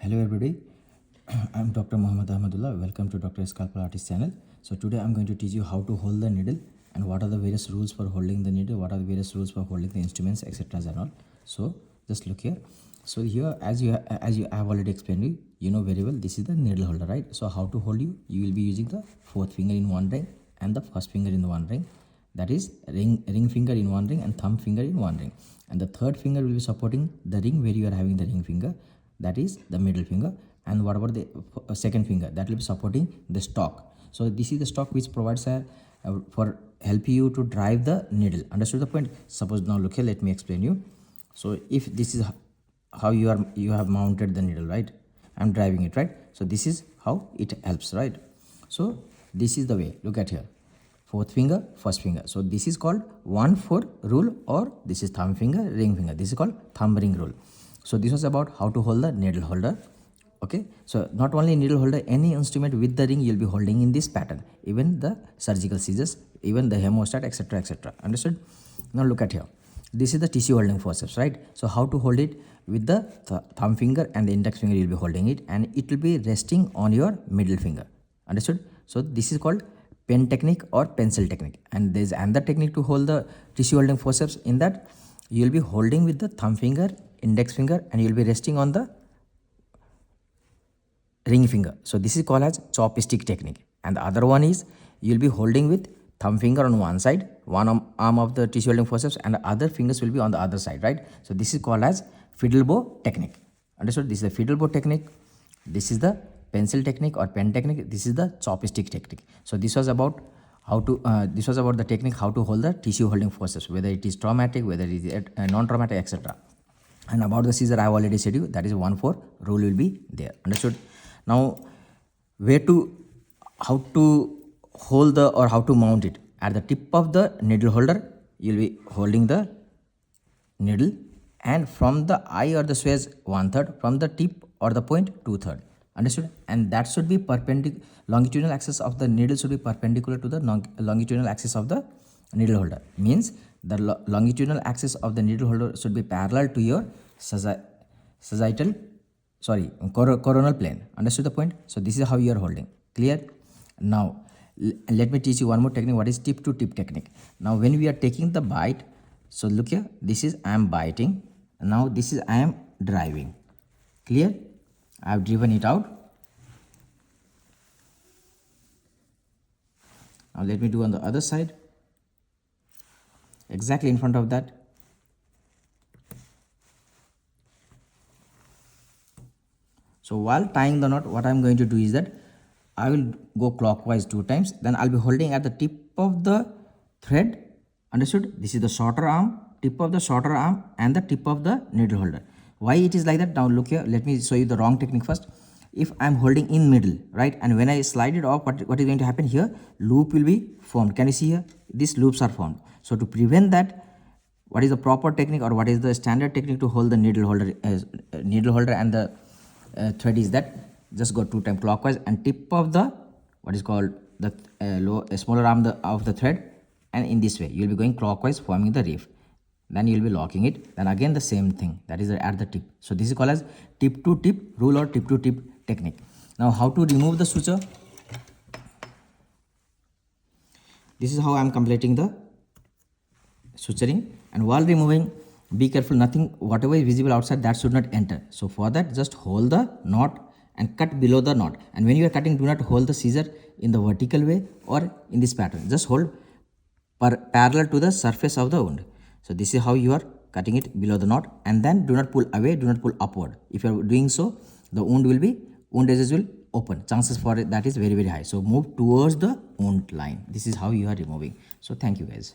Hello everybody, I'm Dr. Muhammad Ahmadullah. Welcome to Dr. Scalpel Artist channel. So today I'm going to teach you how to hold the needle and what are the various rules for holding the needle, what are the various rules for holding the instruments, etc. and all. So just look here. So here, as you have already explained, you know very well this is the needle holder, right? So how to hold you will be using the fourth finger in one ring and the first finger in the one ring. That is ring finger in one ring and thumb finger in one ring, and the third finger will be supporting the ring where you are having the ring finger, that is the middle finger. And what about the second finger? That will be supporting the stock. So this is the stock which provides for help you to drive the needle. Understood the point? Suppose now look here, let me explain you. So if this is how you have mounted the needle, right? I'm driving it, right? So this is how it helps, right? So this is the way. Look at here, fourth finger, first finger. So this is called 1-4 rule, or this is thumb finger, ring finger. This is called thumb ring rule. So this was about how to hold the needle holder. Okay, so not only needle holder, any instrument with the ring you'll be holding in this pattern, even the surgical scissors, even the hemostat, etc, etc. Understood? Now look at here, this is the tissue holding forceps, right? So how to hold it? With the thumb finger and the index finger you'll be holding it, and it will be resting on your middle finger. Understood? So this is called pen technique or pencil technique. And there's another technique to hold the tissue holding forceps. In that, you'll be holding with the thumb finger, index finger, and you'll be resting on the ring finger. So this is called as chopstick technique. And the other one is you'll be holding with thumb finger on one side, one arm of the tissue holding forceps, and the other fingers will be on the other side, right? So this is called as fiddle bow technique. Understood? This is the fiddle bow technique. This is the pencil technique or pen technique. This is the chopstick technique. So this was about how to this was about the technique how to hold the tissue holding forceps, whether it is traumatic, whether it is non-traumatic, etc. And about the scissor, I have already said you, that is 1-4 rule will be there. Understood? Now, how to hold the, or how to mount it? At the tip of the needle holder, you'll be holding the needle, and from the eye or the swage 1/3, from the tip or the point 2/3. Understood? And that should be perpendicular. Longitudinal axis of the needle should be perpendicular to the longitudinal axis of the needle holder. Means the longitudinal axis of the needle holder should be parallel to your coronal plane. Understood the point? So this is how you are holding. Clear? Now let me teach you one more technique. What is tip to tip technique? Now when we are taking the bite, so look here, this is I am biting. Now this is I am driving. Clear? I have driven it out. Now let me do on the other side. Exactly in front of that. So while tying the knot, what I am going to do is that I will go clockwise 2 times. Then I'll be holding at the tip of the thread. Understood? This is the shorter arm, tip of the shorter arm, and the tip of the needle holder. Why it is like that? Now look here. Let me show you the wrong technique first. If I am holding in middle, right, and when I slide it off, what is going to happen here? Loop will be formed. Can you see here? These loops are formed. So to prevent that, what is the proper technique, or what is the standard technique to hold the needle holder and the thread is that just go 2 times clockwise and tip of the what is called the smaller arm of the thread, and in this way you will be going clockwise, forming the reef. Then you will be locking it. Then again the same thing, that is at the tip. So this is called as tip to tip rule or tip to tip technique. Now how to remove the suture? This is how I am completing the suturing. And while removing, be careful, nothing, whatever is visible outside, that should not enter. So for that, just hold the knot and cut below the knot. And when you are cutting, do not hold the scissor in the vertical way or in this pattern. Just hold parallel to the surface of the wound. So this is how you are cutting it below the knot, and then do not pull away, do not pull upward. If you are doing so, the wound edges will open. Chances for it, that is very, very high. So move towards the wound line. This is how you are removing. So thank you guys.